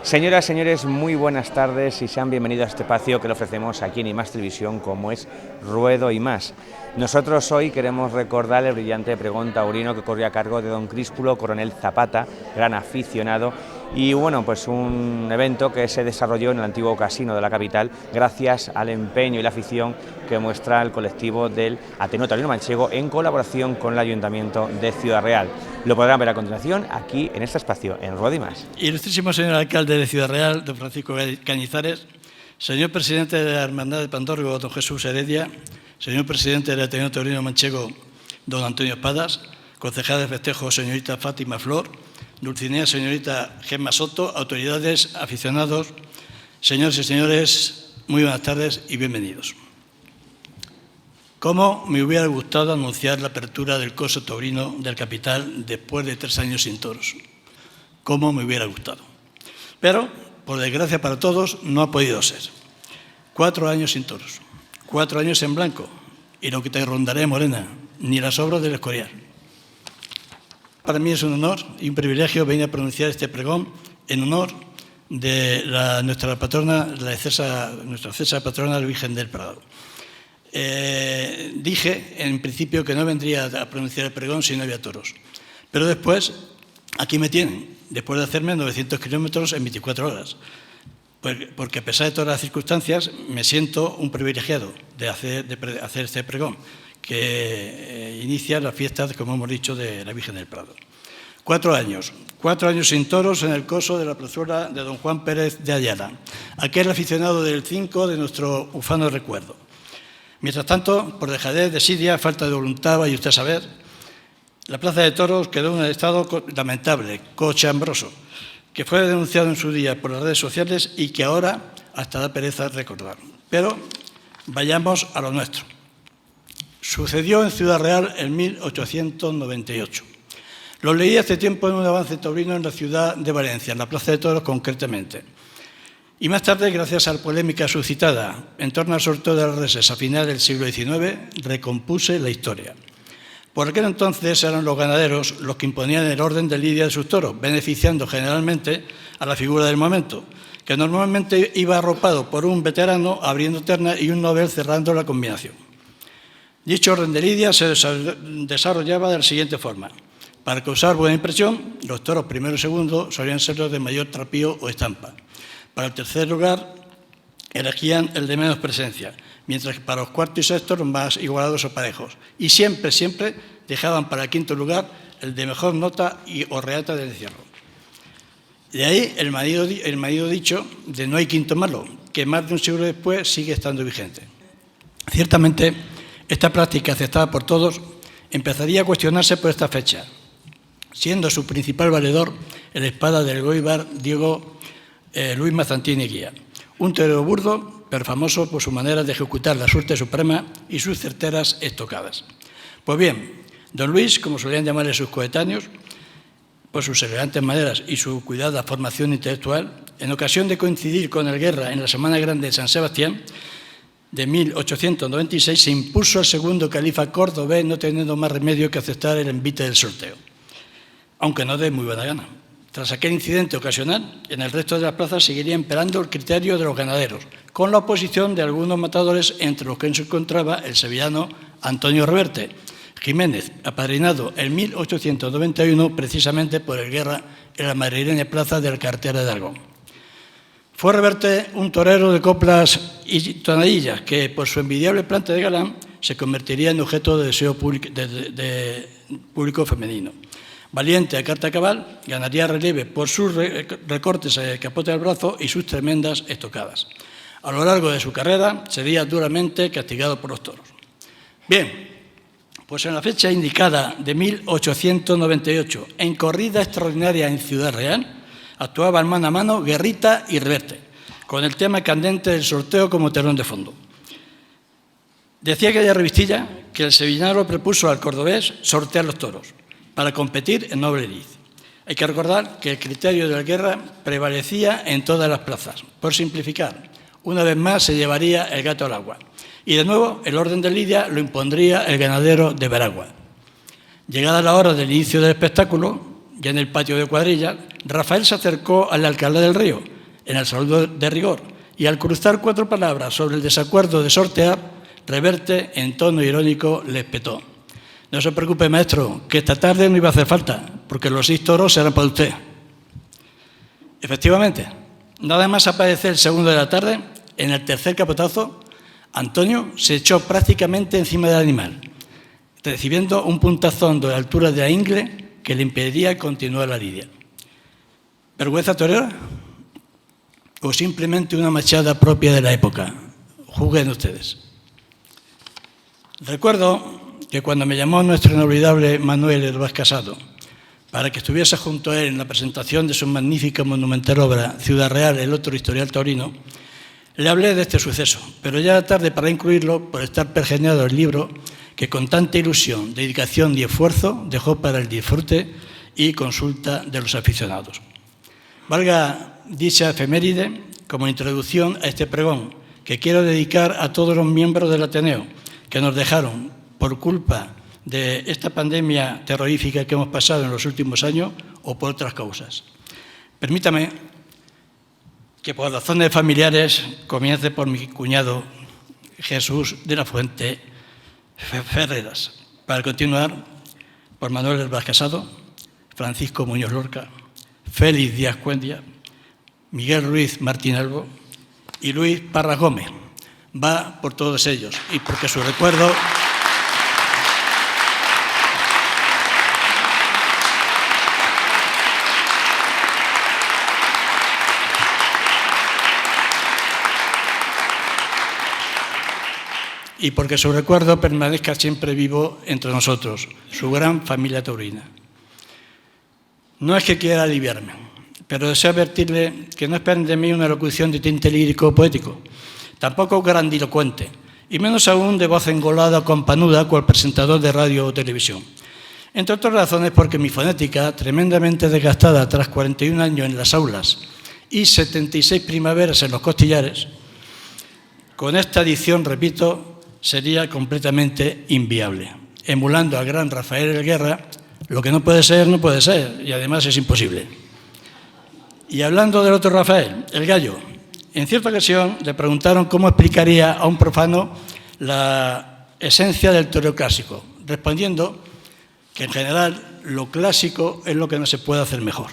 Señoras, señores, muy buenas tardes y sean bienvenidos a este espacio que le ofrecemos aquí en IMAX Televisión, como es Ruedo y Más. Nosotros hoy queremos recordar el brillante pregón taurino que corrió a cargo de don Críspulo Coronel Zapata, gran aficionado, y bueno, pues un evento que se desarrolló en el antiguo casino de la capital gracias al empeño y la afición que muestra el colectivo del Ateneo Taurino Manchego en colaboración con el Ayuntamiento de Ciudad Real. Lo podrán ver a continuación aquí en este espacio, en Ruedo y Más. Ilustrísimo señor alcalde de Ciudad Real, don Francisco Cañizares, señor presidente de la Hermandad de Pandórgo, don Jesús Heredia, señor presidente del Ateneo Taurino Manchego, don Antonio Espadas, concejal de festejo, señorita Fátima Flor, Dulcinea, señorita Gemma Soto, autoridades, aficionados, señores y señores, muy buenas tardes y bienvenidos. ¿Cómo me hubiera gustado anunciar la apertura del coso taurino del capital después de 3 años sin toros? ¿Cómo me hubiera gustado? Pero, por desgracia para todos, no ha podido ser. 4 años sin toros, 4 años en blanco, y lo que te rondaré, Morena, ni las obras del Escorial. Para mí es un honor y un privilegio venir a pronunciar este pregón en honor de nuestra patrona, nuestra César patrona, la Virgen del Prado. Dije en principio que no vendría a pronunciar el pregón si no había toros, pero después aquí me tienen, después de hacerme 900 kilómetros en 24 horas, porque a pesar de todas las circunstancias me siento un privilegiado de hacer este pregón que inicia las fiestas, como hemos dicho, de la Virgen del Prado. 4 años sin toros en el coso de la plazuela de don Juan Pérez de Ayala, aquel aficionado del 5 de nuestro ufano recuerdo. Mientras tanto, por dejadez, desidia, falta de voluntad, vaya usted a saber, la plaza de toros quedó en un estado lamentable, cochambroso, que fue denunciado en su día por las redes sociales y que ahora hasta da pereza recordar. Pero vayamos a lo nuestro. Sucedió en Ciudad Real en 1898. Lo leí hace tiempo en un avance taurino en la ciudad de Valencia, en la Plaza de Toros concretamente. Y más tarde, gracias a la polémica suscitada en torno al sorteo de las reses a final del siglo XIX, recompuse la historia. Por aquel entonces eran los ganaderos los que imponían el orden de lidia de sus toros, beneficiando generalmente a la figura del momento, que normalmente iba arropado por un veterano abriendo terna y un novel cerrando la combinación. Dicho orden de lidia se desarrollaba de la siguiente forma. Para causar buena impresión, los toros primero y segundo solían ser los de mayor trapío o estampa. Para el tercer lugar, elegían el de menos presencia, mientras que para los cuarto y sexto los más igualados o parejos. Y siempre dejaban para el quinto lugar el de mejor nota o reata del encierro. De ahí el manido dicho de no hay quinto malo, que más de un siglo después sigue estando vigente. Ciertamente, esta práctica aceptada por todos empezaría a cuestionarse por esta fecha, siendo su principal valedor el espada del Goibar Diego Luis Mazantini Guía, un torero burdo, pero famoso por su manera de ejecutar la suerte suprema y sus certeras estocadas. Pues bien, don Luis, como solían llamarle sus coetáneos, por sus elegantes maneras y su cuidada formación intelectual, en ocasión de coincidir con el Guerra en la Semana Grande de San Sebastián, de 1896 se impuso al segundo califa cordobés, no teniendo más remedio que aceptar el envite del sorteo, aunque no de muy buena gana. Tras aquel incidente ocasional, en el resto de las plazas seguiría imperando el criterio de los ganaderos, con la oposición de algunos matadores, entre los que se encontraba el sevillano Antonio Reverte Jiménez, apadrinado en 1891 precisamente por el Guerra en la madrileña plaza de la cartera de Aragón. Fue Reverte un torero de coplas y tonadillas que, por su envidiable planta de galán, se convertiría en objeto de deseo público femenino. Valiente a carta cabal, ganaría relieve por sus recortes a capote al brazo y sus tremendas estocadas. A lo largo de su carrera sería duramente castigado por los toros. Bien, pues en la fecha indicada de 1898, en corrida extraordinaria en Ciudad Real, actuaban mano a mano Guerrita y Reverte, con el tema candente del sorteo como telón de fondo. Decía aquella revistilla que el sevillano propuso al cordobés sortear los toros para competir en noble lid. Hay que recordar que el criterio de la Guerra prevalecía en todas las plazas. Por simplificar, una vez más se llevaría el gato al agua. Y de nuevo, el orden de lidia lo impondría el ganadero de Veragua. Llegada la hora del inicio del espectáculo, ya en el patio de cuadrilla, Rafael se acercó al alcalde del Río, en el saludo de rigor, y al cruzar 4 palabras sobre el desacuerdo de sortear, Reverte, en tono irónico, le espetó: no se preocupe, maestro, que esta tarde no iba a hacer falta, porque los 6 toros serán para usted. Efectivamente, nada más aparecer el segundo de la tarde, en el tercer capotazo, Antonio se echó prácticamente encima del animal, recibiendo un puntazón de la altura de la ingle que le impediría continuar la lidia. ¿Vergüenza torera? ¿O simplemente una machada propia de la época? Juzguen ustedes. Recuerdo que cuando me llamó nuestro inolvidable Manuel Herbás Casado para que estuviese junto a él en la presentación de su magnífica monumental obra Ciudad Real, el otro historial taurino, le hablé de este suceso, pero ya era tarde para incluirlo por estar pergeñado el libro que con tanta ilusión, dedicación y esfuerzo dejó para el disfrute y consulta de los aficionados. Valga dicha efeméride como introducción a este pregón que quiero dedicar a todos los miembros del Ateneo que nos dejaron por culpa de esta pandemia terrorífica que hemos pasado en los últimos años o por otras causas. Permítame que por razones familiares comience por mi cuñado Jesús de la Fuente Ferreras, para continuar por Manuel Herbás Casado, Francisco Muñoz Lorca, Félix Díaz Cuendia, Miguel Ruiz Martín Albo y Luis Parra Gómez. Va por todos ellos y porque su recuerdo permanezca siempre vivo entre nosotros, su gran familia taurina. No es que quiera aliviarme, pero deseo advertirle que no esperen de mí una locución de tinte lírico o poético, tampoco grandilocuente, y menos aún de voz engolada o campanuda cual presentador de radio o televisión. Entre otras razones porque mi fonética, tremendamente desgastada tras 41 años en las aulas y 76 primaveras en los costillares, con esta edición, repito, sería completamente inviable. Emulando al gran Rafael El Guerra, lo que no puede ser, no puede ser, y además es imposible. Y hablando del otro Rafael, el Gallo, en cierta ocasión le preguntaron cómo explicaría a un profano la esencia del toreo clásico, respondiendo que en general lo clásico es lo que no se puede hacer mejor.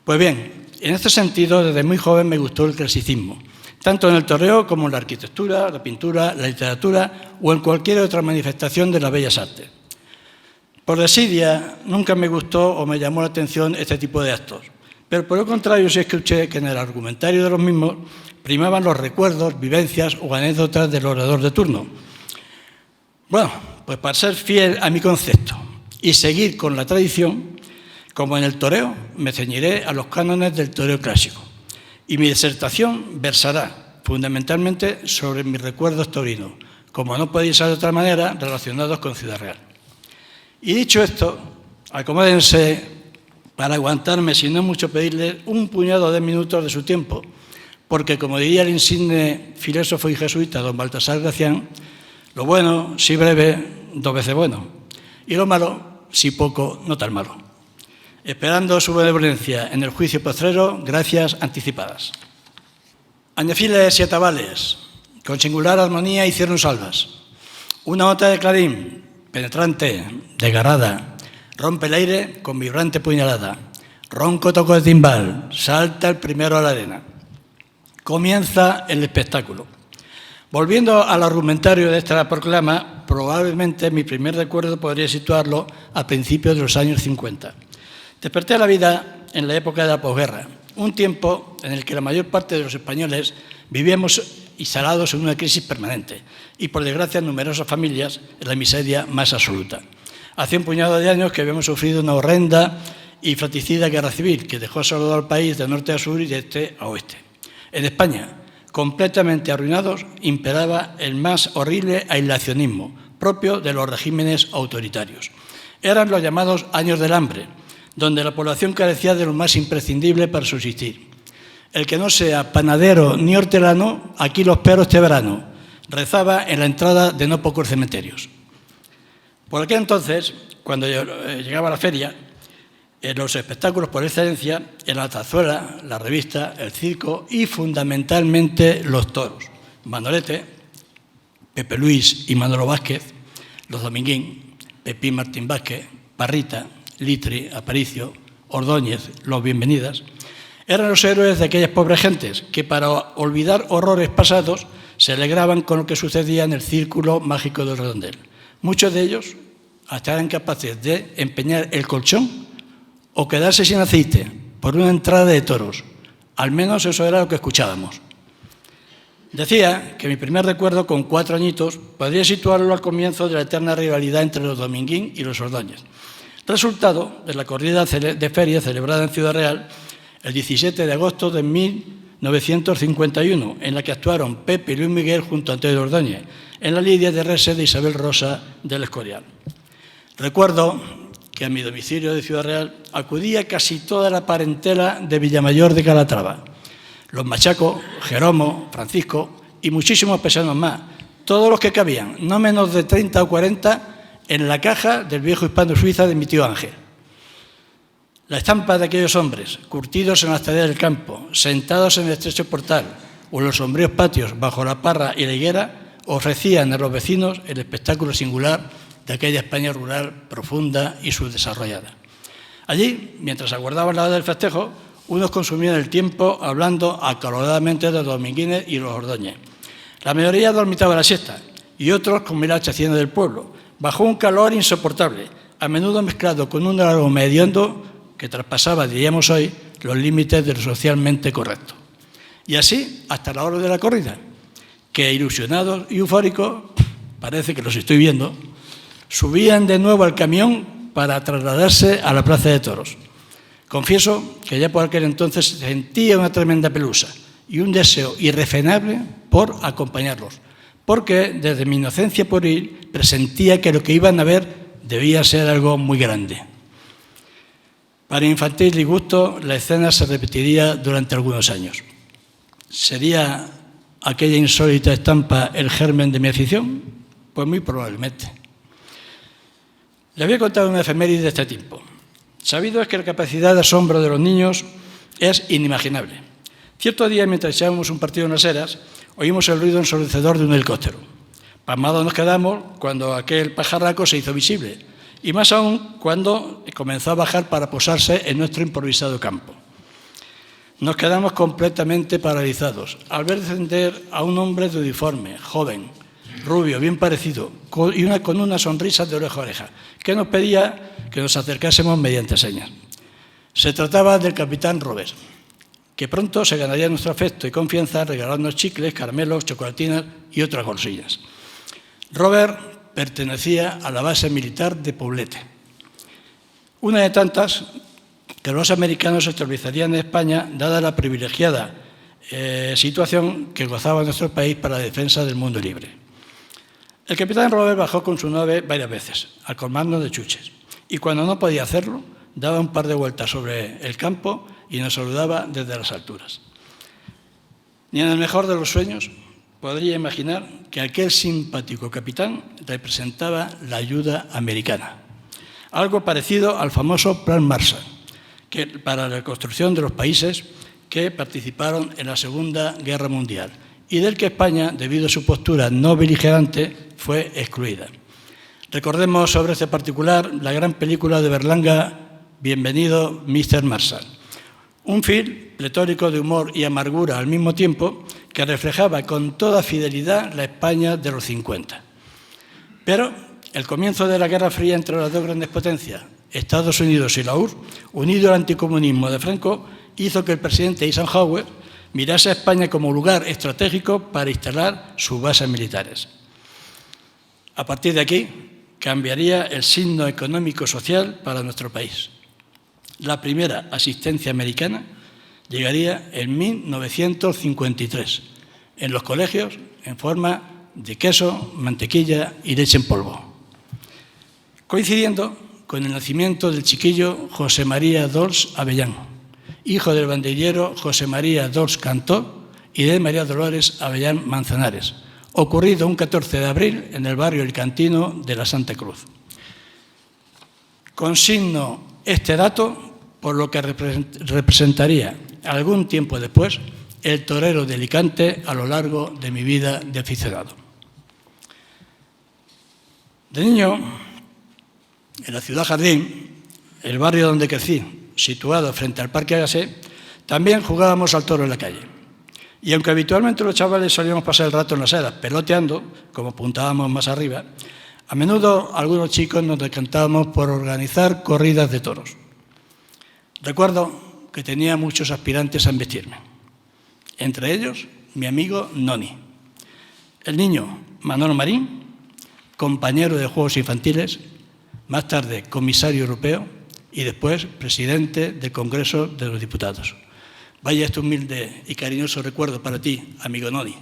Pues bien, en este sentido, desde muy joven me gustó el clasicismo, tanto en el toreo como en la arquitectura, la pintura, la literatura o en cualquier otra manifestación de las bellas artes. Por desidia, nunca me gustó o me llamó la atención este tipo de actos, pero por el contrario sí escuché que en el argumentario de los mismos primaban los recuerdos, vivencias o anécdotas del orador de turno. Bueno, pues para ser fiel a mi concepto y seguir con la tradición, como en el toreo, me ceñiré a los cánones del toreo clásico. Y mi disertación versará fundamentalmente sobre mis recuerdos taurinos, como no podía ser de otra manera, relacionados con Ciudad Real. Y dicho esto, acomódense para aguantarme, si no es mucho pedirles, un puñado de minutos de su tiempo, porque como diría el insigne filósofo y jesuita don Baltasar Gracián, lo bueno, si breve, 2 veces bueno, y lo malo, si poco, no tan malo. Esperando su benevolencia en el juicio postrero, gracias anticipadas. Añafiles y atabales, con singular armonía hicieron salvas. Una nota de clarín, penetrante, desgarrada, rompe el aire con vibrante puñalada. Ronco toco de timbal, salta el primero a la arena. Comienza el espectáculo. Volviendo al argumentario de esta proclama, probablemente mi primer recuerdo podría situarlo a principios de los años 50. Desperté a la vida en la época de la posguerra, un tiempo en el que la mayor parte de los españoles vivíamos instalados en una crisis permanente y, por desgracia, numerosas familias en la miseria más absoluta. Hace un puñado de años que habíamos sufrido una horrenda y fratricida guerra civil que dejó asolado al país de norte a sur y de este a oeste. En España, completamente arruinados, imperaba el más horrible aislacionismo propio de los regímenes autoritarios. Eran los llamados años del hambre, donde la población carecía de lo más imprescindible para subsistir. El que no sea panadero ni hortelano, aquí los perros este verano, rezaba en la entrada de no pocos cementerios. Por aquel entonces, cuando llegaba la feria, Los espectáculos por excelencia eran la zarzuela, la revista, el circo y fundamentalmente los toros. Manolete, Pepe Luis y Manolo Vázquez, los Dominguín, Pepín Martín Vázquez, Parrita, Litri, Aparicio, Ordóñez, los Bienvenidas, eran los héroes de aquellas pobres gentes que para olvidar horrores pasados se alegraban con lo que sucedía en el círculo mágico del redondel. Muchos de ellos hasta eran capaces de empeñar el colchón o quedarse sin aceite por una entrada de toros. Al menos eso era lo que escuchábamos. Decía que mi primer recuerdo con 4 añitos podría situarlo al comienzo de la eterna rivalidad entre los Dominguín y los Ordóñez, resultado de la corrida de feria celebrada en Ciudad Real el 17 de agosto de 1951, en la que actuaron Pepe y Luis Miguel junto a Antonio Ordóñez, en la lidia de Rese de Isabel Rosa del Escorial. Recuerdo que a mi domicilio de Ciudad Real acudía casi toda la parentela de Villamayor de Calatrava, los Machaco, Jeromo, Francisco y muchísimos pesanos más, todos los que cabían, no menos de 30 o 40, en la caja del viejo hispano Suiza de mi tío Ángel. La estampa de aquellos hombres, curtidos en las tareas del campo, sentados en el estrecho portal o en los sombríos patios bajo la parra y la higuera, ofrecían a los vecinos el espectáculo singular de aquella España rural profunda y subdesarrollada. Allí, mientras aguardaban la hora del festejo, unos consumían el tiempo hablando acaloradamente de los Dominguines y los Ordóñez. La mayoría dormitaba la siesta y otros comían la chacienda del pueblo, bajo un calor insoportable, a menudo mezclado con un aroma hediondo que traspasaba, diríamos hoy, los límites de lo socialmente correcto. Y así hasta la hora de la corrida, que ilusionados y eufóricos, parece que los estoy viendo, subían de nuevo al camión para trasladarse a la plaza de toros. Confieso que ya por aquel entonces sentía una tremenda pelusa y un deseo irrefrenable por acompañarlos, porque desde mi inocencia pueril presentía que lo que iban a ver debía ser algo muy grande. Para infantil disgusto, la escena se repetiría durante algunos años. ¿Sería aquella insólita estampa el germen de mi afición? Pues muy probablemente. Les voy a contar una efeméride de este tiempo. Sabido es que la capacidad de asombro de los niños es inimaginable. Cierto día, mientras echábamos un partido en las eras, oímos el ruido ensordecedor de un helicóptero. Pasmados nos quedamos cuando aquel pajarraco se hizo visible, y más aún cuando comenzó a bajar para posarse en nuestro improvisado campo. Nos quedamos completamente paralizados al ver descender a un hombre de uniforme, joven, rubio, bien parecido, con una sonrisa de oreja a oreja, que nos pedía que nos acercásemos mediante señas. Se trataba del capitán Robert, que pronto se ganaría nuestro afecto y confianza regalándonos chicles, caramelos, chocolatinas y otras golsillas. Robert pertenecía a la base militar de Poblete, una de tantas que los americanos establecerían en España, dada la privilegiada situación que gozaba nuestro país para la defensa del mundo libre. El capitán Robert bajó con su nave varias veces, al colmarnos de chuches, y cuando no podía hacerlo, daba un par de vueltas sobre el campo y nos saludaba desde las alturas. Ni en el mejor de los sueños podría imaginar que aquel simpático capitán representaba la ayuda americana, algo parecido al famoso Plan Marshall, que para la reconstrucción de los países que participaron en la Segunda Guerra Mundial y del que España, debido a su postura no beligerante, fue excluida. Recordemos sobre este particular la gran película de Berlanga, Bienvenido, Mr. Marshall, un film pletórico de humor y amargura al mismo tiempo que reflejaba con toda fidelidad la España de los 50. Pero el comienzo de la Guerra Fría entre las dos grandes potencias, Estados Unidos y la URSS, unido al anticomunismo de Franco, hizo que el presidente Eisenhower mirase a España como lugar estratégico para instalar sus bases militares. A partir de aquí, cambiaría el signo económico-social para nuestro país. La primera asistencia americana llegaría en 1953, en los colegios en forma de queso, mantequilla y leche en polvo, coincidiendo con el nacimiento del chiquillo José María Dols Avellán, hijo del banderillero José María Dols Cantó y de María Dolores Avellán Manzanares, ocurrido un 14 de abril en el barrio El Cantino de la Santa Cruz. Consigno este dato por lo que representaría algún tiempo después el torero de Alicante a lo largo de mi vida de aficionado. De niño, en la ciudad Jardín, el barrio donde crecí, situado frente al Parque Gasset, también jugábamos al toro en la calle. Y aunque habitualmente los chavales solíamos pasar el rato en las eras peloteando, como apuntábamos más arriba, a menudo algunos chicos nos decantábamos por organizar corridas de toros. Recuerdo que tenía muchos aspirantes a embestirme, entre ellos mi amigo Noni, el niño Manolo Marín, compañero de Juegos Infantiles, más tarde comisario europeo y después presidente del Congreso de los Diputados. Vaya este humilde y cariñoso recuerdo para ti, amigo Noni.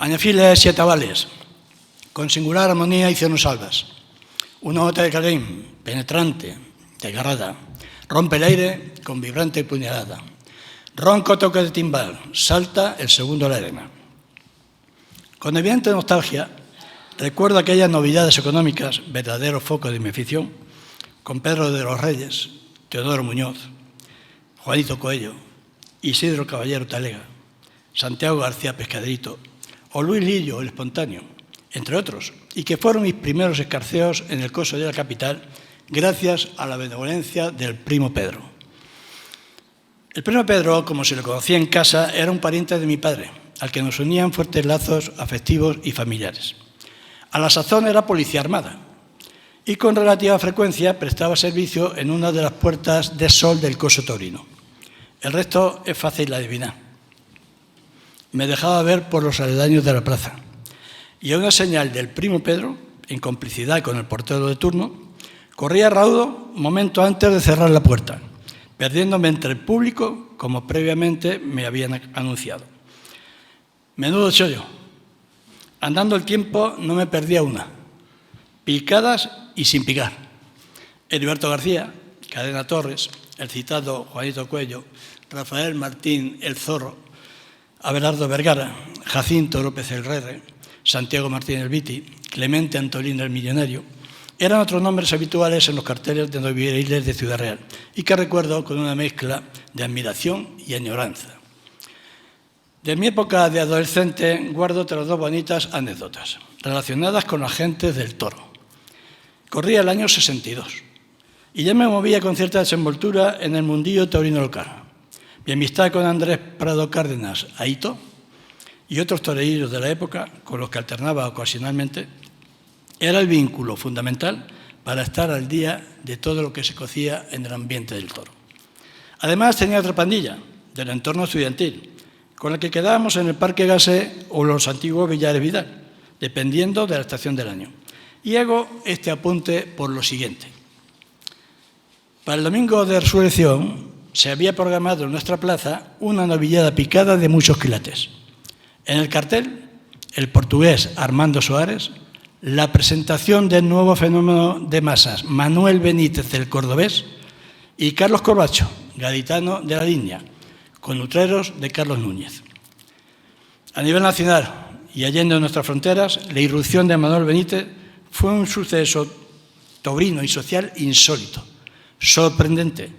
Añafiles y atabales, con singular armonía hicieron salvas. Una nota de clarín penetrante, desgarrada, rompe el aire con vibrante puñalada. Ronco toque de timbal, salta el segundo a la arena. Con evidente nostalgia, recuerdo aquellas novedades económicas, verdadero foco de mi afición, con Pedro de los Reyes, Teodoro Muñoz, Juanito Coello, Isidro Caballero Talega, Santiago García Pescaderito o Luis Lillo, el espontáneo, entre otros, y que fueron mis primeros escarceos en el coso de la capital gracias a la benevolencia del primo Pedro. El primo Pedro, como se le conocía en casa, era un pariente de mi padre, al que nos unían fuertes lazos afectivos y familiares. A la sazón era policía armada y con relativa frecuencia prestaba servicio en una de las puertas de sol del coso taurino. El resto es fácil de adivinar. Me dejaba ver por los aledaños de la plaza y a una señal del primo Pedro, en complicidad con el portero de turno, corría raudo momento antes de cerrar la puerta, perdiéndome entre el público como previamente me habían anunciado. Menudo chollo. Andando el tiempo no me perdía una. Picadas y sin picar. Heriberto García, Cadena Torres, el citado Juanito Coello, Rafael Martín el Zorro, Abelardo Vergara, Jacinto López el Rere, Santiago Martín el Viti, Clemente Antolín el Millonario, eran otros nombres habituales en los carteles de novieriles de Ciudad Real y que recuerdo con una mezcla de admiración y añoranza. De mi época de adolescente guardo otras dos bonitas anécdotas relacionadas con las gentes del toro. Corría el año 62 y ya me movía con cierta desenvoltura en el mundillo taurino local. Mi amistad con Andrés Prado Cárdenas Aito y otros torerillos de la época, con los que alternaba ocasionalmente, era el vínculo fundamental para estar al día de todo lo que se cocía en el ambiente del toro. Además, tenía otra pandilla del entorno estudiantil, con la que quedábamos en el Parque Gasset o los antiguos Villares Vidal, dependiendo de la estación del año. Y hago este apunte por lo siguiente. Para el domingo de Resurrección se había programado en nuestra plaza una novillada picada de muchos quilates. En el cartel, el portugués Armando Soares, la presentación del nuevo fenómeno de masas Manuel Benítez el Cordobés y Carlos Corbacho, gaditano de la línea, con utreros de Carlos Núñez. A nivel nacional y allende nuestras fronteras, la irrupción de Manuel Benítez fue un suceso taurino y social insólito, sorprendente,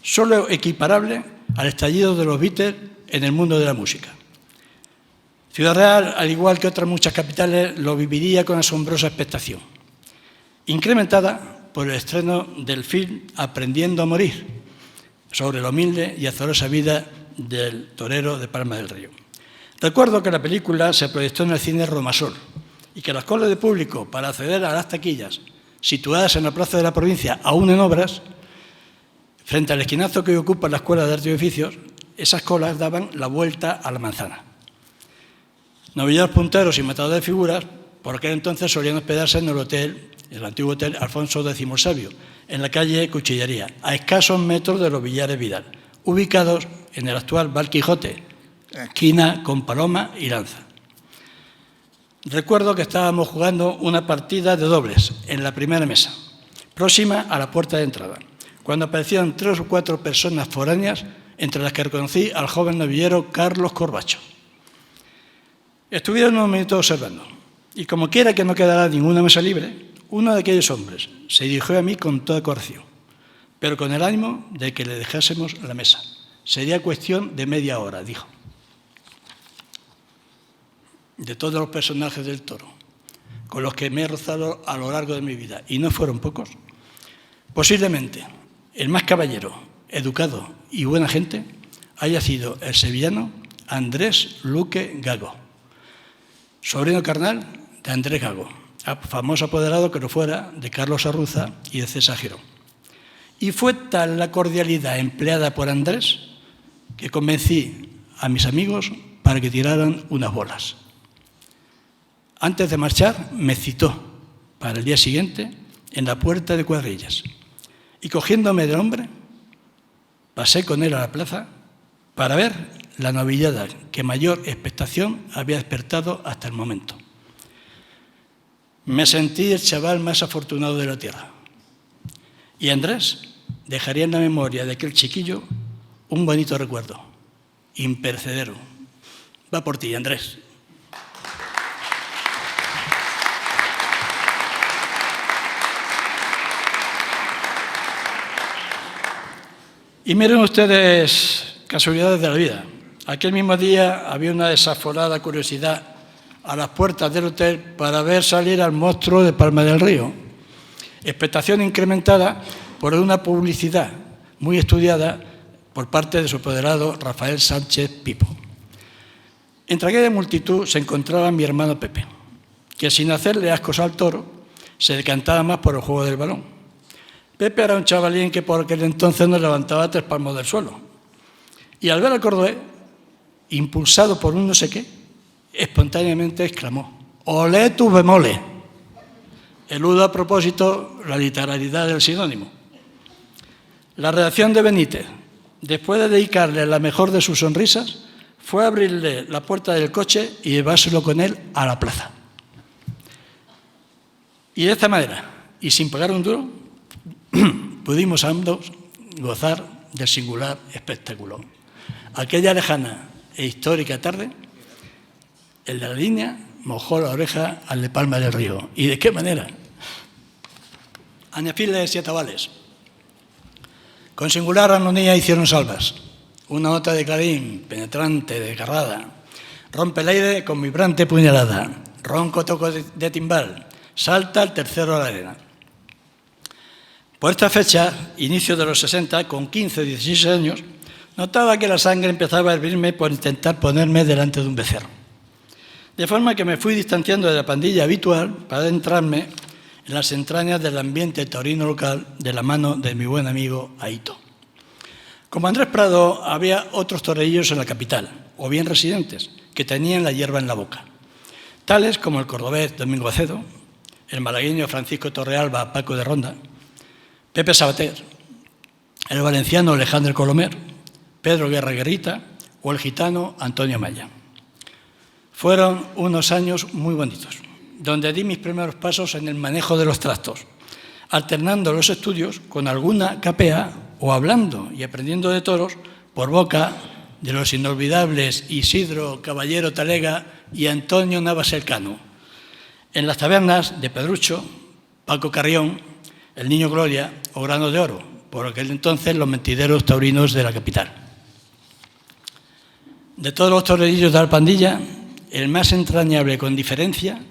solo equiparable al estallido de los Beatles en el mundo de la música. Ciudad Real, al igual que otras muchas capitales, lo viviría con asombrosa expectación, incrementada por el estreno del film Aprendiendo a morir, sobre la humilde y azarosa vida del torero de Palma del Río. Recuerdo que la película se proyectó en el cine Romasol y que las colas de público para acceder a las taquillas, situadas en la plaza de la provincia, aún en obras, frente al esquinazo que hoy ocupa la Escuela de Arte y Oficios, esas colas daban la vuelta a la manzana. Novillados punteros y matadores de figuras, por aquel entonces solían hospedarse en el antiguo hotel Alfonso X el Sabio, en la calle Cuchillería, a escasos metros de los Villares Vidal, ubicados en el actual Bar Quijote, esquina con Paloma y Lanza. Recuerdo que estábamos jugando una partida de dobles en la primera mesa, próxima a la puerta de entrada, cuando aparecieron 3 o 4 personas foráneas entre las que reconocí al joven novillero Carlos Corbacho. Estuvieron unos minutos observando, y como quiera que no quedara ninguna mesa libre, uno de aquellos hombres se dirigió a mí con toda corrección, pero con el ánimo de que le dejásemos la mesa. Sería cuestión de media hora, dijo. De todos los personajes del toro, con los que me he rozado a lo largo de mi vida, y no fueron pocos, posiblemente el más caballero, educado y buena gente haya sido el sevillano Andrés Luque Gago, sobrino carnal de Andrés Gago, famoso apoderado que lo fuera de Carlos Arruza y de César Girón. Y fue tal la cordialidad empleada por Andrés que convencí a mis amigos para que tiraran unas bolas. Antes de marchar, me citó para el día siguiente en la puerta de Cuadrillas y, cogiéndome del hombre, pasé con él a la plaza para ver la novillada que mayor expectación había despertado hasta el momento. Me sentí el chaval más afortunado de la tierra. Y Andrés dejaría en la memoria de aquel chiquillo un bonito recuerdo, imperecedero. Va por ti, Andrés. Y miren ustedes casualidades de la vida. Aquel mismo día había una desaforada curiosidad a las puertas del hotel para ver salir al monstruo de Palma del Río. Expectación incrementada por una publicidad muy estudiada por parte de su apoderado Rafael Sánchez Pipo. Entre aquella multitud se encontraba mi hermano Pepe, que sin hacerle ascos al toro se decantaba más por el juego del balón. Pepe era un chavalín que por aquel entonces no levantaba 3 palmos del suelo. Y al ver al cordobés, impulsado por un no sé qué, espontáneamente exclamó: «¡Olé tus bemoles!». Eludo a propósito la literalidad del sinónimo. La reacción de Benítez, después de dedicarle la mejor de sus sonrisas, fue abrirle la puerta del coche y llevárselo con él a la plaza. Y de esta manera, y sin pagar un duro, pudimos ambos gozar del singular espectáculo. Aquella lejana e histórica tarde, el de la línea mojó la oreja al de Palma del Río. ¿Y de qué manera? Añafiles y atabales, con singular armonía hicieron salvas. Una nota de clarín penetrante, desgarrada, rompe el aire con vibrante puñalada. Ronco toco de timbal, salta el tercero a la arena. Por esta fecha, inicio de los 60, con 15 o 16 años, notaba que la sangre empezaba a hervirme por intentar ponerme delante de un becerro. De forma que me fui distanciando de la pandilla habitual para adentrarme en las entrañas del ambiente taurino local de la mano de mi buen amigo Aito. Como Andrés Prado, había otros torerillos en la capital, o bien residentes, que tenían la hierba en la boca, tales como el cordobés Domingo Acedo, el malagueño Francisco Torrealba Paco de Ronda, Pepe Sabater, el valenciano Alejandro Colomer, Pedro Guerra Guerrita o el gitano Antonio Maya. Fueron unos años muy bonitos, donde di mis primeros pasos en el manejo de los trastos, alternando los estudios con alguna capea o hablando y aprendiendo de toros por boca de los inolvidables Isidro Caballero Talega y Antonio Navas Elcano, en las tabernas de Pedrucho, Paco Carrión, El Niño Gloria o Grano de Oro, por aquel entonces los mentideros taurinos de la capital. De todos los torerillos de la pandilla, el más entrañable con diferencia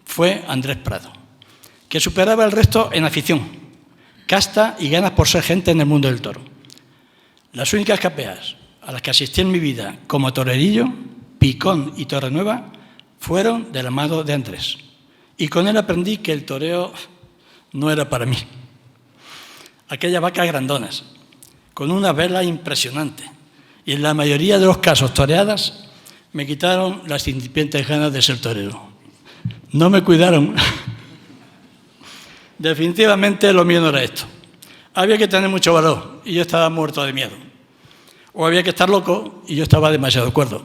fue Andrés Prado, que superaba al resto en afición, casta y ganas por ser gente en el mundo del toro. Las únicas capeas a las que asistí en mi vida como torerillo, Picón y Torrenueva, fueron del amado de Andrés. Y con él aprendí que el toreo no era para mí. Aquellas vacas grandonas, con una vela impresionante, y en la mayoría de los casos toreadas, me quitaron las incipientes ganas de ser torero. No me cuidaron. Definitivamente lo mío no era esto. Había que tener mucho valor y yo estaba muerto de miedo. O había que estar loco y yo estaba demasiado cuerdo.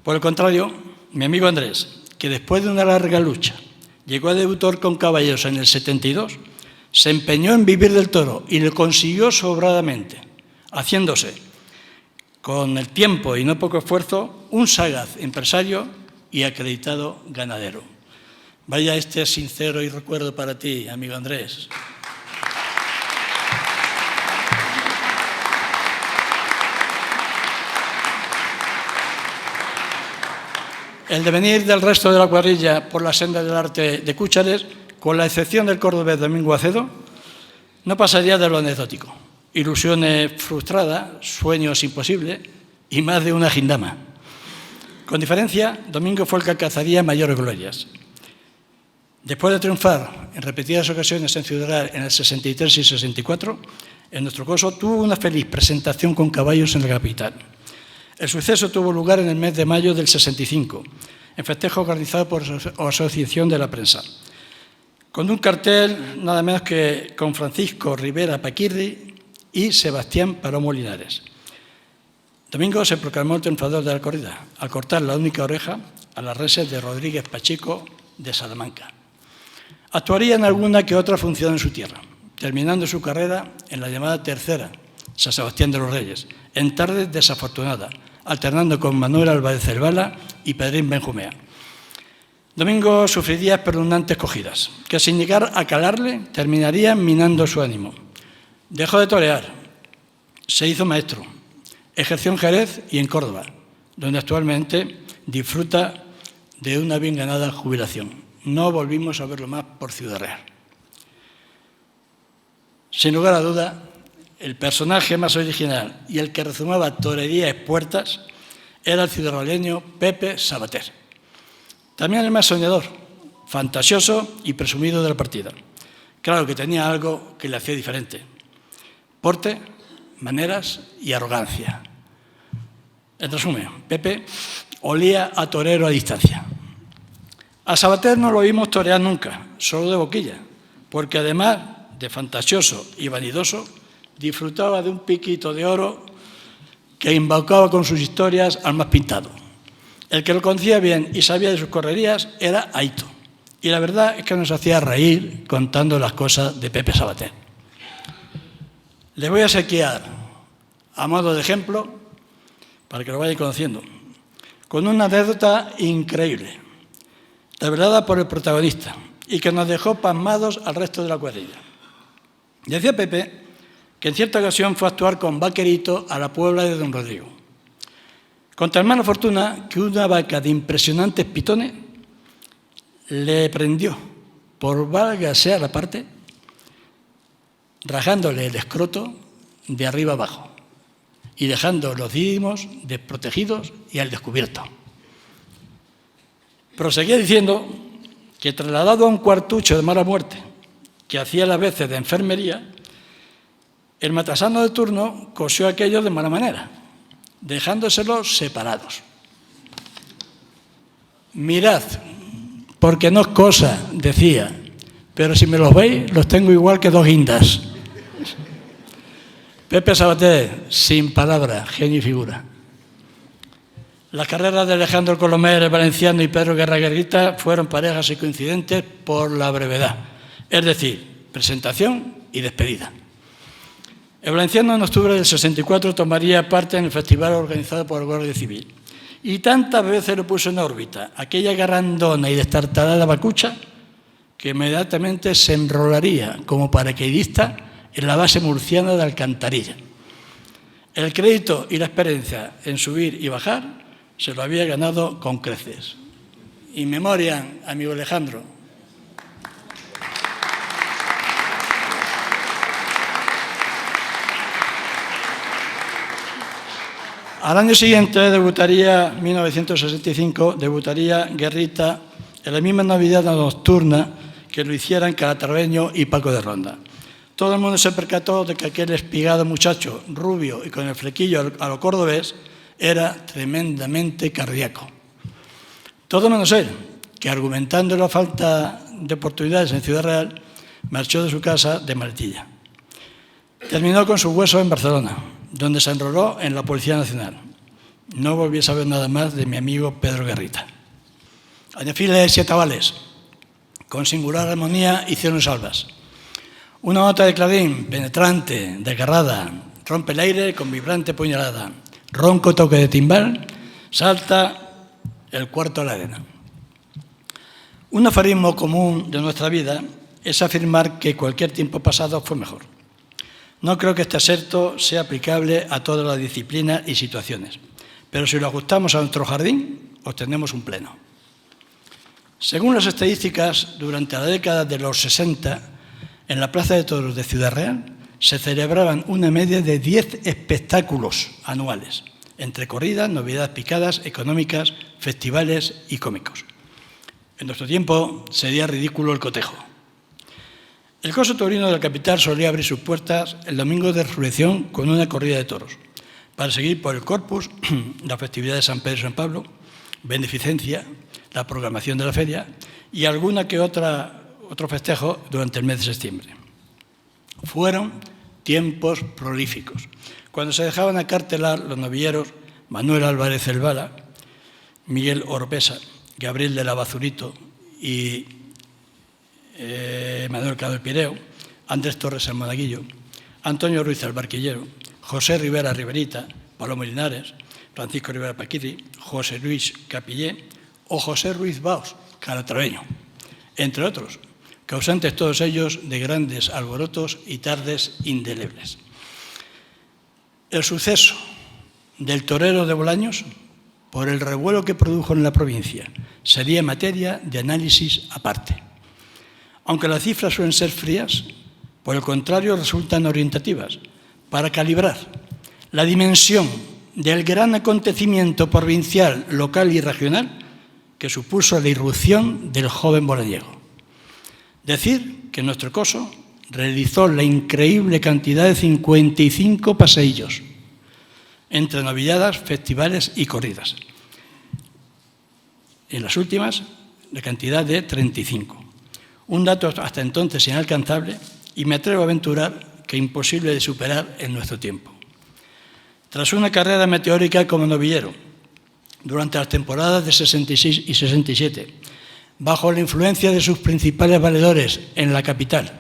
Por el contrario, mi amigo Andrés, que después de una larga lucha llegó a debutar con caballeros en el 72, se empeñó en vivir del toro y lo consiguió sobradamente, haciéndose con el tiempo y no poco esfuerzo, un sagaz empresario y acreditado ganadero. Vaya este sincero y recuerdo para ti, amigo Andrés. El devenir del resto de la cuadrilla por la senda del arte de Cúchares, con la excepción del cordobés Domingo Acedo, no pasaría de lo anecdótico. Ilusiones frustradas, sueños imposibles y más de una gindama. Con diferencia, Domingo fue el que alcanzaría mayores glorias. Después de triunfar en repetidas ocasiones en Ciudad Real en el 63 y 64, en nuestro caso tuvo una feliz presentación con caballos en la capital. El suceso tuvo lugar en el mes de mayo del 65, en festejo organizado por la Asociación de la Prensa, con un cartel nada menos que con Francisco Rivera Paquirri y Sebastián Palomo Linares. Domingo se proclamó el triunfador de la corrida, al cortar la única oreja a las reses de Rodríguez Pacheco de Salamanca. Actuaría en alguna que otra función en su tierra, terminando su carrera en la llamada tercera, San Sebastián de los Reyes, en tardes desafortunadas, alternando con Manuel Álvarez Cervala y Pedrín Benjumea. Domingo sufriría espeluznantes cogidas, que sin llegar a calarle terminarían minando su ánimo. Dejó de torear, se hizo maestro, ejerció en Jerez y en Córdoba, donde actualmente disfruta de una bien ganada jubilación. No volvimos a verlo más por Ciudad Real. Sin lugar a duda, el personaje más original y el que rezumaba torerías puertas era el ciudadaleño Pepe Sabater. También el más soñador, fantasioso y presumido de la partida. Claro que tenía algo que le hacía diferente: porte, maneras y arrogancia. En resumen, Pepe olía a torero a distancia. A Sabater no lo vimos torear nunca, solo de boquilla, porque además de fantasioso y vanidoso, disfrutaba de un piquito de oro que invocaba con sus historias al más pintado. El que lo conocía bien y sabía de sus correrías era Aito. Y la verdad es que nos hacía reír contando las cosas de Pepe Sabater. Les voy a sequear, a modo de ejemplo, para que lo vayan conociendo, con una anécdota increíble, revelada por el protagonista y que nos dejó pasmados al resto de la cuadrilla. Decía Pepe que en cierta ocasión fue a actuar con Vaquerito a la Puebla de Don Rodrigo, con tal mala fortuna que una vaca de impresionantes pitones le prendió, por valga sea la parte, rajándole el escroto de arriba abajo y dejando los dídimos desprotegidos y al descubierto. Proseguía diciendo que, trasladado a un cuartucho de mala muerte que hacía las veces de enfermería, el matasano de turno cosió aquello de mala manera, dejándoselos separados. Mirad, porque no es cosa, decía, pero si me los veis, los tengo igual que dos guindas. Pepe Sabater, sin palabra, genio y figura. Las carreras de Alejandro Colomer, el valenciano, y Pedro Guerra Guerrita fueron parejas y coincidentes por la brevedad, es decir, presentación y despedida. El valenciano en octubre del 64 tomaría parte en el festival organizado por el Guardia Civil y tantas veces lo puso en órbita aquella garrandona y destartalada vacucha que inmediatamente se enrolaría como paracaidista en la base murciana de Alcantarilla. El crédito y la experiencia en subir y bajar se lo había ganado con creces. In memoriam, amigo Alejandro. Al año siguiente, en 1965, debutaría Guerrita en la misma Navidad nocturna que lo hicieran Calatraveño y Paco de Ronda. Todo el mundo se percató de que aquel espigado muchacho, rubio y con el flequillo a lo cordobés, era tremendamente cardíaco. Todo menos él, que argumentando la falta de oportunidades en Ciudad Real, marchó de su casa de maletilla. Terminó con sus huesos en Barcelona, donde se enroló en la Policía Nacional. No volví a saber nada más de mi amigo Pedro Guerrita. Añafiles y atabales, con singular armonía, hicieron salvas. Una nota de Clarín, penetrante, desgarrada, rompe el aire con vibrante puñalada. ronco toque de timbal, salta el cuarto a la arena. Un aforismo común de nuestra vida es afirmar que cualquier tiempo pasado fue mejor. No creo que este aserto sea aplicable a todas las disciplinas y situaciones, pero si lo ajustamos a nuestro jardín, obtenemos un pleno. Según las estadísticas, durante la década de los 60, en la Plaza de Toros de Ciudad Real se celebraban una media de 10 espectáculos anuales, entre corridas, novedades picadas, económicas, festivales y cómicos. En nuestro tiempo sería ridículo el cotejo. El coso taurino de la capital solía abrir sus puertas el domingo de Resurrección con una corrida de toros, para seguir por el Corpus, la festividad de San Pedro y San Pablo, beneficencia, la programación de la feria y alguna que otro festejo durante el mes de septiembre. Fueron tiempos prolíficos, cuando se dejaban acartelar los novilleros Manuel Álvarez El Bala, Miguel Oropesa, Gabriel de la Bazurito y Manuel Cado del Pireo, Andrés Torres el Monaguillo, Antonio Ruiz el Barquillero, José Rivera Riverita, Palomo Linares, Francisco Rivera Paquiri, José Luis Capillé o José Ruiz Baos, calatraveño, entre otros, causantes todos ellos de grandes alborotos y tardes indelebles. El suceso del torero de Bolaños, por el revuelo que produjo en la provincia, sería materia de análisis aparte. Aunque las cifras suelen ser frías, por el contrario resultan orientativas para calibrar la dimensión del gran acontecimiento provincial, local y regional que supuso la irrupción del joven bolañego. Decir que nuestro coso realizó la increíble cantidad de 55 paseillos entre novilladas, festivales y corridas. En las últimas, la cantidad de 35. Un dato hasta entonces inalcanzable y me atrevo a aventurar que imposible de superar en nuestro tiempo. Tras una carrera meteórica como novillero, durante las temporadas de 66 y 67, bajo la influencia de sus principales valedores en la capital,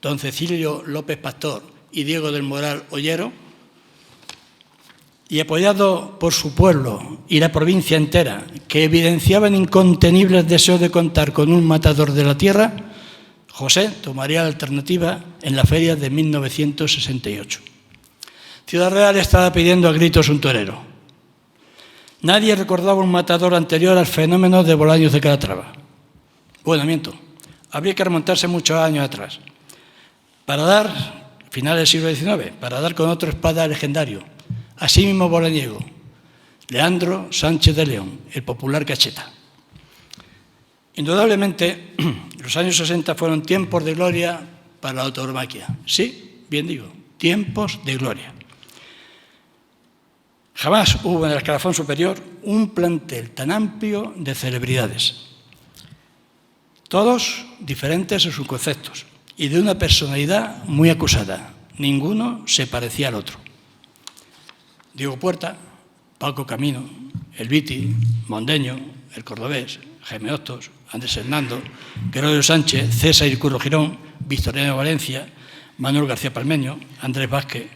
don Cecilio López Pastor y Diego del Moral Ollero, y apoyado por su pueblo y la provincia entera, que evidenciaban incontenibles deseos de contar con un matador de la tierra, José tomaría la alternativa en la feria de 1968. Ciudad Real estaba pidiendo a gritos un torero. Nadie recordaba un matador anterior al fenómeno de Bolaños de Calatrava. Bueno, miento. Habría que remontarse muchos años atrás. Para dar, finales del siglo XIX, para dar con otro espada legendario, así mismo bolañego, Leandro Sánchez de León, el popular Cacheta. Indudablemente, los años 60 fueron tiempos de gloria para la tauromaquia. Sí, bien digo, tiempos de gloria. Jamás hubo en el escalafón superior un plantel tan amplio de celebridades, todos diferentes en sus conceptos y de una personalidad muy acusada. Ninguno se parecía al otro. Diego Puerta, Paco Camino, El Viti, Mondeño, El Cordobés, Jaime Hostos, Andrés Hernando, Gregorio Sánchez, César y Curro Girón, Victoriano Valencia, Manuel García Palmeño, Andrés Vázquez,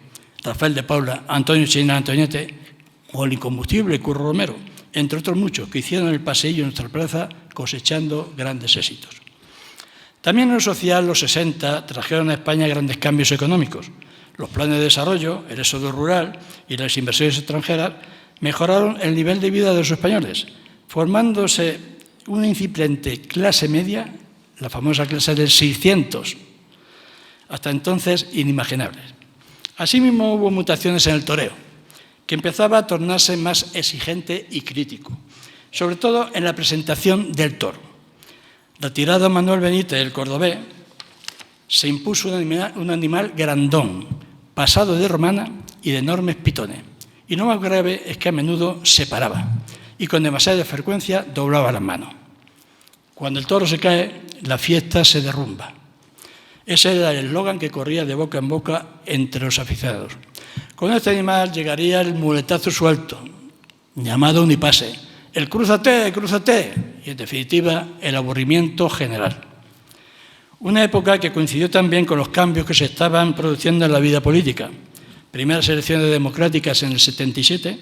Rafael de Paula, Antonio China Antoñete o el incombustible Curro Romero, entre otros muchos que hicieron el paseillo en nuestra plaza cosechando grandes éxitos. También en lo social, los 60 trajeron a España grandes cambios económicos. Los planes de desarrollo, el éxodo rural y las inversiones extranjeras mejoraron el nivel de vida de los españoles, formándose una incipiente clase media, la famosa clase del 600, hasta entonces inimaginables. Asimismo, hubo mutaciones en el toreo, que empezaba a tornarse más exigente y crítico, sobre todo en la presentación del toro. Retirado Manuel Benítez del Cordobés, se impuso un animal grandón, pasado de romana y de enormes pitones. Y lo más grave es que a menudo se paraba y con demasiada frecuencia doblaba las manos. Cuando el toro se cae, la fiesta se derrumba. Ese era el eslogan que corría de boca en boca entre los aficionados. Con este animal llegaría el muletazo suelto, llamado unipase, el crúzate, crúzate, y en definitiva el aburrimiento general. Una época que coincidió también con los cambios que se estaban produciendo en la vida política, primeras elecciones democráticas en el 77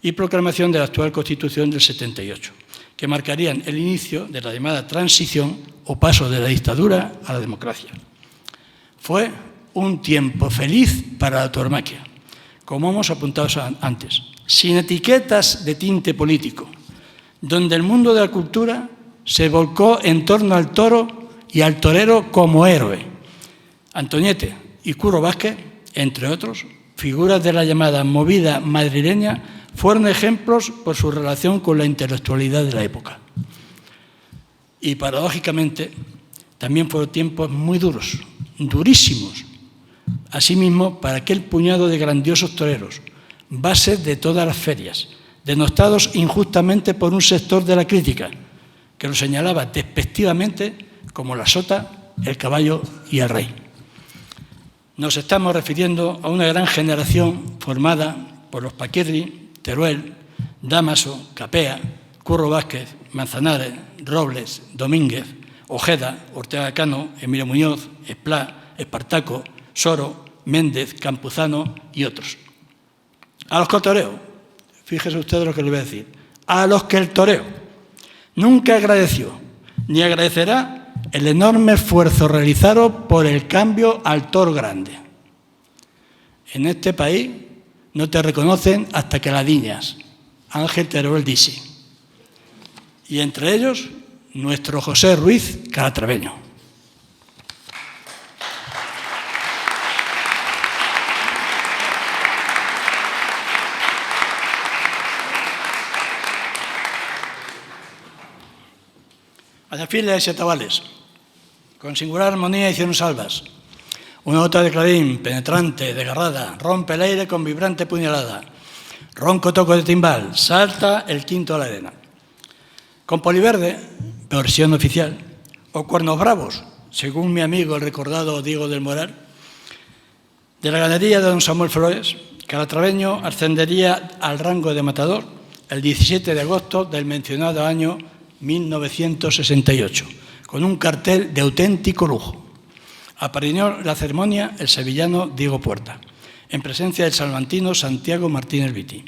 y proclamación de la actual Constitución del 78, que marcarían el inicio de la llamada transición o paso de la dictadura a la democracia. Fue un tiempo feliz para la tauromaquia, como hemos apuntado antes, sin etiquetas de tinte político, donde el mundo de la cultura se volcó en torno al toro y al torero como héroe. Antoñete y Curro Vázquez, entre otros, figuras de la llamada movida madrileña, fueron ejemplos por su relación con la intelectualidad de la época. Y paradójicamente, también fueron tiempos muy duros, durísimos. Asimismo, para aquel puñado de grandiosos toreros, bases de todas las ferias, denostados injustamente por un sector de la crítica, que lo señalaba despectivamente como la sota, el caballo y el rey. Nos estamos refiriendo a una gran generación formada por los Paquirri, Teruel, Dámaso, Capea, Curro Vázquez, Manzanares, Robles, Domínguez, Ojeda, Ortega Cano, Emilio Muñoz, Esplá, Espartaco, Soro, Méndez, Campuzano y otros. A los que el toreo, fíjese usted lo que le voy a decir, a los que el toreo nunca agradeció ni agradecerá el enorme esfuerzo realizado por el cambio al toro grande. En este país no te reconocen hasta que la diñas. Ángel Teruel dice. Y entre ellos, nuestro José Ruiz Calatraveño. Alfiles y atabales, con singular armonía hicieron salvas. Una nota de clarín, penetrante, desgarrada, rompe el aire con vibrante puñalada. Ronco toco de timbal, salta el quinto a la arena. Con poliverde, versión oficial, o cuernos bravos, según mi amigo el recordado Diego del Moral, de la ganadería de don Samuel Flores, Calatraveño ascendería al rango de matador el 17 de agosto del mencionado año 1968, con un cartel de auténtico lujo. Apadrinó la ceremonia el sevillano Diego Puerta, en presencia del salmantino Santiago Martínez Viti.